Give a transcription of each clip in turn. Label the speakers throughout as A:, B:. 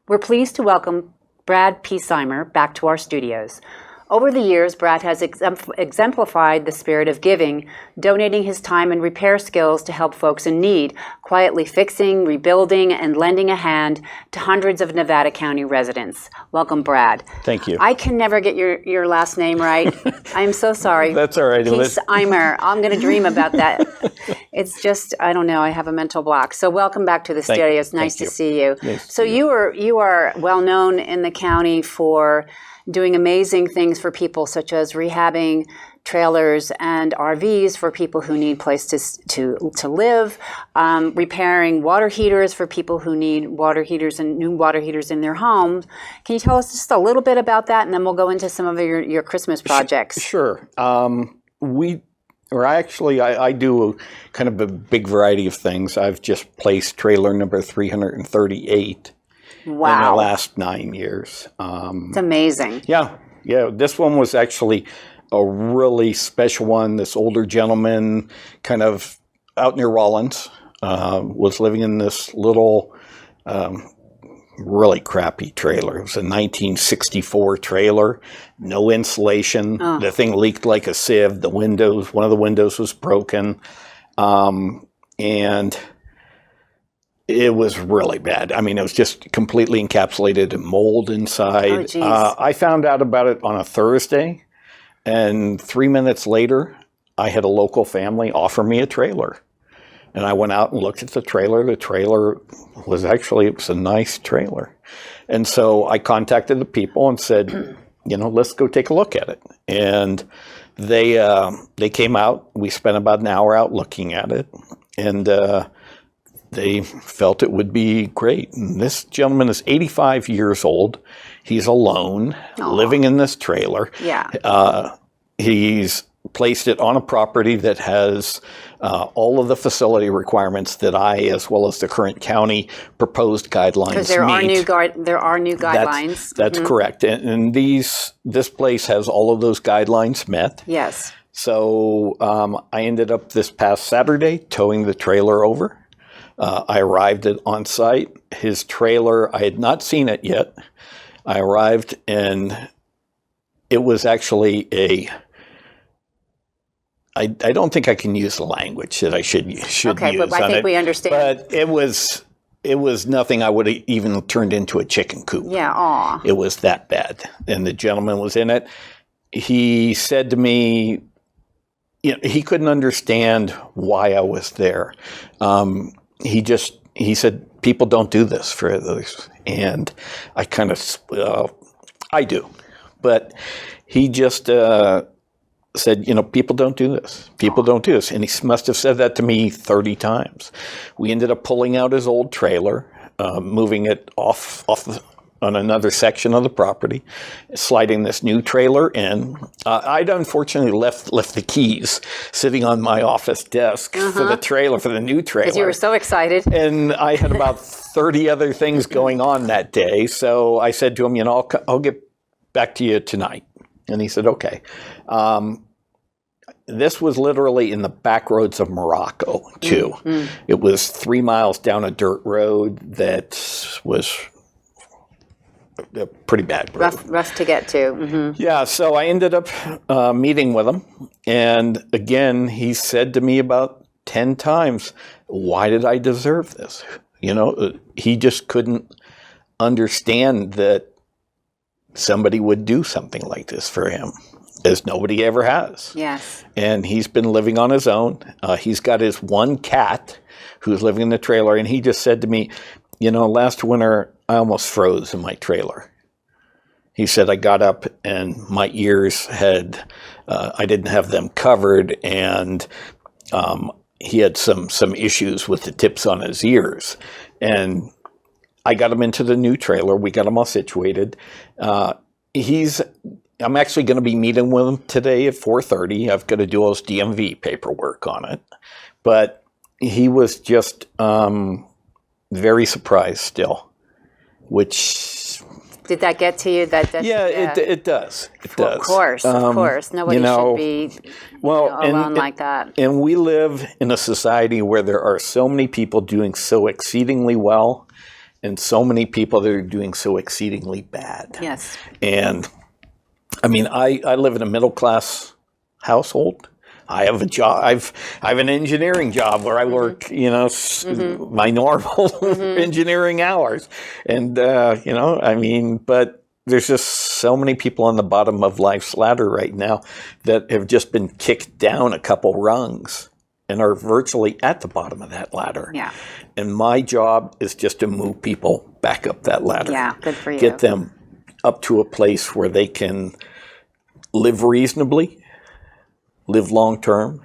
A: We're pleased to welcome Brad Piesheimer back to our studios. Over the years, Brad has exemplified the spirit of giving, donating his time and repair skills to help folks in need, quietly fixing, rebuilding, and lending a hand to hundreds of Nevada County residents. Welcome, Brad.
B: Thank you.
A: I can never get your last name right. I'm so sorry.
B: That's all right.
A: Piesheimer. I'm going to dream about that. It's just, I don't know, I have a mental block. So welcome back to the studio. It's nice to see you. So you are well known in the county for doing amazing things for people, such as rehabbing trailers and RVs for people who need places to live, repairing water heaters for people who need water heaters and new water heaters in their homes. Can you tell us just a little bit about that, and then we'll go into some of your Christmas projects?
B: Sure. I do kind of a big variety of things. I've just placed trailer number 338.
A: Wow.
B: In the last 9 years.
A: It's amazing.
B: Yeah. This one was actually a really special one. This older gentleman kind of out near Rollins was living in this little really crappy trailer. It was a 1964 trailer, no insulation. Oh. The thing leaked like a sieve. One of the windows was broken. And it was really bad. I mean, it was just completely encapsulated in mold inside.
A: Oh,
B: I found out about it on a Thursday, and 3 minutes later, I had a local family offer me a trailer. And I went out and looked at the trailer. The trailer was a nice trailer. And so I contacted the people and said, let's go take a look at it. And they came out. We spent about an hour out looking at it. And they felt it would be great. And this gentleman is 85 years old. He's alone, living in this trailer.
A: Yeah.
B: He's placed it on a property that has all of the facility requirements that I, as well as the current county, proposed guidelines
A: Because there are new guidelines.
B: That's correct. And this place has all of those guidelines met.
A: Yes.
B: So I ended up this past Saturday towing the trailer over. I arrived on site. His trailer, I had not seen it yet. I arrived and it was actually I don't think I can use the language that I should use.
A: Okay, but I think we understand.
B: But it was nothing I would have even turned into a chicken coop.
A: Yeah, aw.
B: It was that bad. And the gentleman was in it. He said to me, he couldn't understand why I was there. He said, people don't do this for others. And I kind of, I do. But he just said, people don't do this. People don't do this. And he must have said that to me 30 times. We ended up pulling out his old trailer, moving it off on another section of the property, sliding this new trailer in. I'd unfortunately left the keys sitting on my office desk for the new trailer.
A: Because you were so excited.
B: And I had about 30 other things going on that day. So I said to him, I'll get back to you tonight. And he said, okay. This was literally in the back roads of Morocco, too. Mm-hmm. It was 3 miles down a dirt road that was a pretty bad road.
A: Rough to get to. Mm-hmm.
B: Yeah, so I ended up meeting with him. And again, he said to me about 10 times, why did I deserve this? He just couldn't understand that somebody would do something like this for him, as nobody ever has.
A: Yes.
B: And he's been living on his own. He's got his one cat who's living in the trailer. And he just said to me, last winter, I almost froze in my trailer. He said, I got up and my ears I didn't have them covered, and he had some issues with the tips on his ears. And I got him into the new trailer. We got him all situated. I'm actually going to be meeting with him today at 4:30. I've got to do all his DMV paperwork on it. But he was just very surprised still, which...
A: Did that get to you?
B: It does. It does.
A: Of course. Nobody should be alone like that.
B: And we live in a society where there are so many people doing so exceedingly well, and so many people that are doing so exceedingly bad.
A: Yes.
B: And I mean, I live in a middle class household. I have a job. I have an engineering job where I work, my normal engineering hours, and I mean, but there's just so many people on the bottom of life's ladder right now that have just been kicked down a couple rungs and are virtually at the bottom of that ladder.
A: Yeah.
B: And my job is just to move people back up that ladder.
A: Yeah, good for you.
B: Get them up to a place where they can live reasonably, live long term.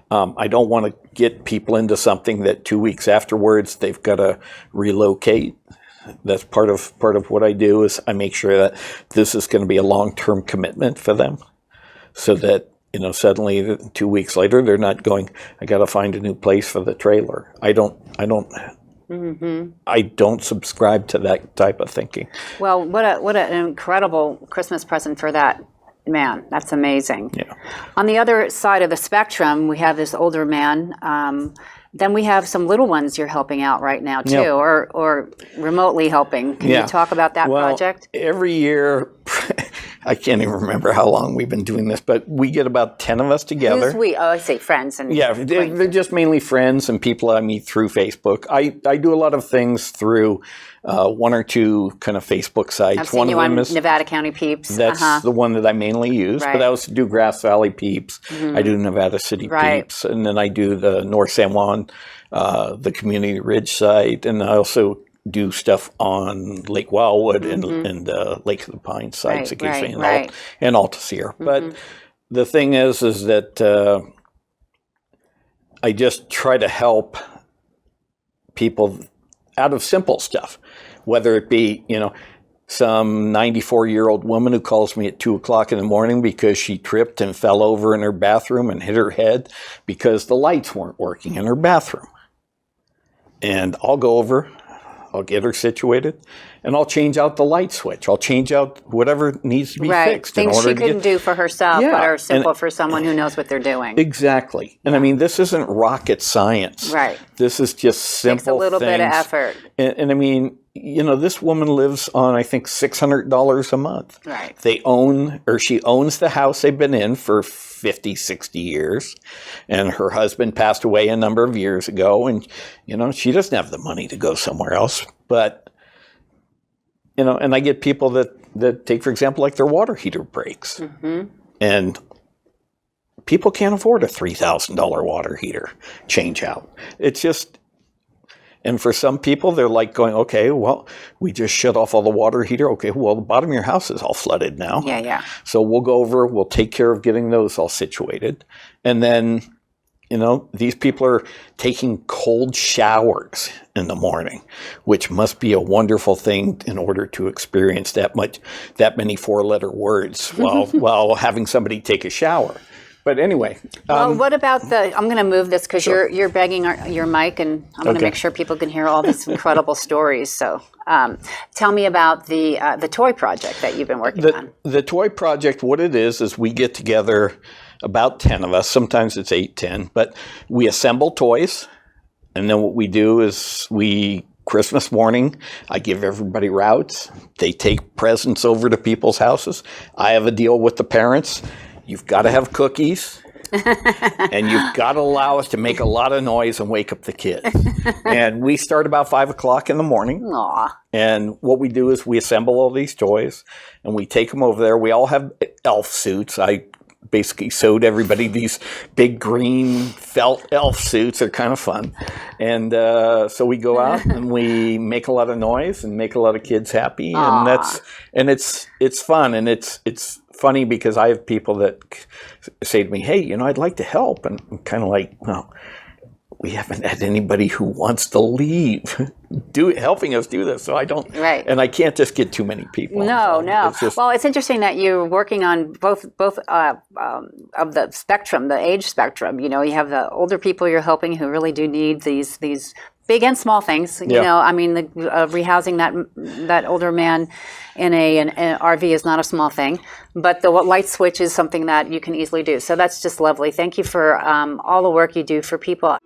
B: I don't want to get people into something that 2 weeks afterwards they've got to relocate. That's part of what I do is I make sure that this is going to be a long-term commitment for them, so that suddenly 2 weeks later they're not going, I got to find a new place for the trailer. I don't subscribe to that type of thinking.
A: Well, what an incredible Christmas present for that man. That's amazing.
B: Yeah.
A: On the other side of the spectrum, we have this older man. Then we have some little ones you're helping out right now too, or remotely helping. Can you talk about that project?
B: Every year, I can't even remember how long we've been doing this, but we get about 10 of us together.
A: Who's we? Oh, I say friends. And
B: they're just mainly friends and people I meet through Facebook. I do a lot of things through one or two kind of Facebook sites.
A: I've seen you on Nevada County Peeps.
B: That's the one that I mainly use.
A: Right.
B: But I also do Grass Valley Peeps. I do Nevada City Peeps. And then I do the North San Juan, the Community Ridge site. And I also do stuff on Lake Wildwood and Lake of the Pines sites occasionally, and Alta Sierra. But the thing is that I just try to help people out of simple stuff, whether it be, some 94-year-old woman who calls me at 2 o'clock in the morning because she tripped and fell over in her bathroom and hit her head because the lights weren't working in her bathroom. And I'll go over, I'll get her situated, and I'll change out the light switch. I'll change out whatever needs to be fixed.
A: Things she couldn't do for herself, but are simple for someone who knows what they're doing.
B: Exactly. And I mean, this isn't rocket science.
A: Right.
B: This is just simple things.
A: Takes a little bit of effort.
B: And I mean, this woman lives on, I think, $600 a month.
A: Right.
B: She owns the house they've been in for 50, 60 years. And her husband passed away a number of years ago. And, she doesn't have the money to go somewhere else. But, and I get people that take, for example, like their water heater breaks. And people can't afford a $3,000 water heater change out. It's just... And for some people, they're like going, okay, well, we just shut off all the water heater. Okay, well, the bottom of your house is all flooded now.
A: Yeah.
B: So we'll go over, we'll take care of getting those all situated. And then, these people are taking cold showers in the morning, which must be a wonderful thing in order to experience that many 4-letter words while having somebody take a shower. But anyway.
A: Well, what about I'm going to move this because you're begging your mic, and I'm going to make sure people can hear all these incredible stories. So tell me about the toy project that you've been working on.
B: The toy project, what it is we get together, about 10 of us. Sometimes it's 8, 10. But we assemble toys. And then what we do is Christmas morning, I give everybody routes. They take presents over to people's houses. I have a deal with the parents. You've got to have cookies, and you've got to allow us to make a lot of noise and wake up the kids. And we start about 5 o'clock in the morning.
A: Aww.
B: And what we do is we assemble all these toys, and we take them over there. We all have elf suits. I basically sewed everybody these big green felt elf suits. They're kind of fun. And so we go out and we make a lot of noise and make a lot of kids happy.
A: Aww.
B: And it's fun, and it's funny because I have people that say to me, hey, I'd like to help. And I'm kind of like, well, we haven't had anybody who wants to leave helping us do this. So I don't, and I can't just get too many people.
A: No. Well, it's interesting that you're working on both of the spectrum, the age spectrum. You have the older people you're helping who really do need these big and small things. I mean, rehousing that older man in an RV is not a small thing, but the light switch is something that you can easily do. So that's just lovely. Thank you for all the work you do for people.